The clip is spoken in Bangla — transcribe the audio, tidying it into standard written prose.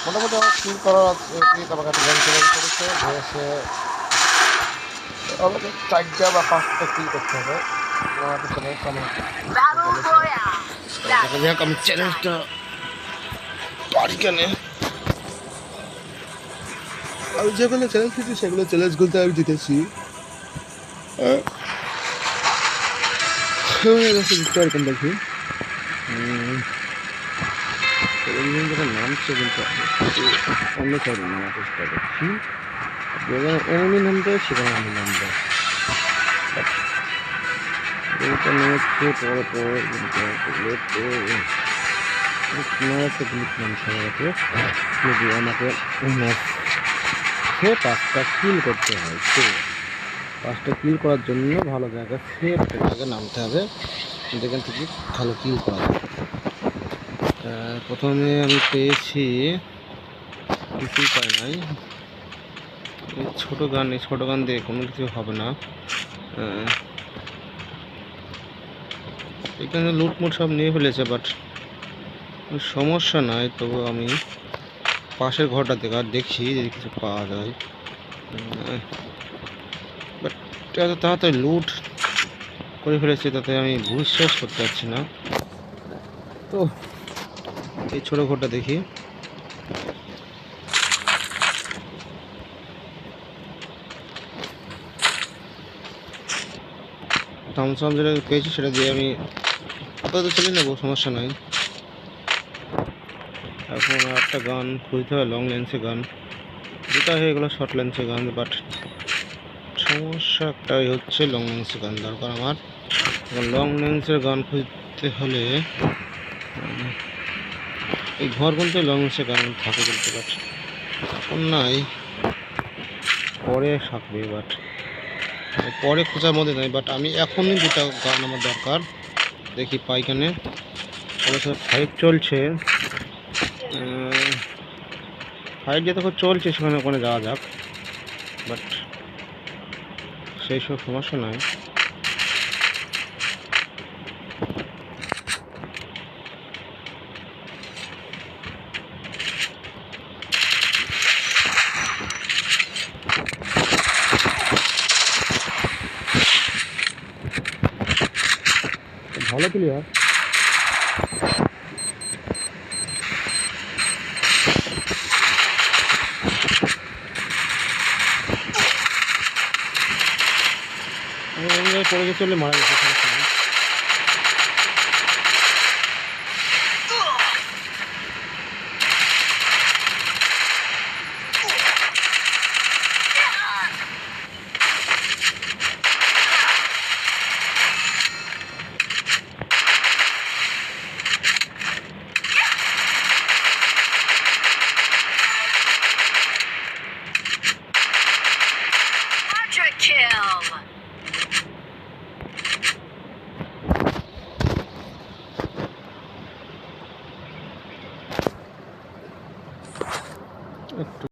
মোটামুটি আমার ফিল করার আছে আমাকে একটা র্যাঙ্ক করেছে যে সে আমাকে 4টা বা 5টা কিল করতে হবে। আমার চ্যালেঞ্জ দেখা যাক আমি চ্যালেঞ্জটা পারি কেন। আমি যেগুলো চ্যালেঞ্জ দিচ্ছি সেগুলো চ্যালেঞ্জগুলোতে আমি জিতেছি। বুঝতে পারতাম দেখি যেটা নামছে কিন্তু অন্য সাইডে নামার চেষ্টা করছি। যেখানে এনিমি নামবে সেখানে আমি নামবো। এইটা নেমেছে পরে পরে যদি আমাকে সে 5টা কিল করতে হয়। তো 5টা কিল করার জন্য ভালো জায়গায় সেফ জায়গায় নামতে হবে, যেখান থেকে ভালো কিল করা যায়। প্রথমে আমি পেয়েছি কিছুই পাই নাই, এই ছোটো গান দিয়ে কোনো কিছু হবে না। এখানে লুটমুট সব নিয়ে ফেলেছে, বাট সমস্যা নাই। তবু আমি পাশের ঘরটা থেকে আর দেখি যদি কিছু পাওয়া যায়। বাট এত তাড়াতাড়ি লুট করে ফেলেছে তাতে আমি বিশ্বাস করতে পারছি না। তো এই ছোটো ঘরটা দেখি। থামসাম যেটা পেয়েছি সেটা দিয়ে আমি আপাতত চলে নেবো, সমস্যা নাই। এখন একটা গান খুঁজতে হবে, লং লেন্সে গান। দুটা হয়ে গেলো শর্ট লেন্সে গান, বাট সমস্যা একটাই হচ্ছে লং লেন্সের গান দরকার আমার। লং লেন্সের গান খুঁজতে হলে এই ঘর কিন্তু লং লেন্সের গান থাকে বলতে পারছি, এখন নাই, পরে থাকবে। বাট পরে খোঁজার মধ্যে নাই, বাট আমি এখনই দুটা গান আমার দরকার। দেখি পাইখানে অবশ্য ফাইট চলছে, ফাইট যতক্ষণ চলছে সেখানে ওখানে যাওয়া যাক, বাট সেই সব সমস্যা নাই। ভালো প্লেয়ার, পড়ে গেছে চলে মারা গেছে। একটু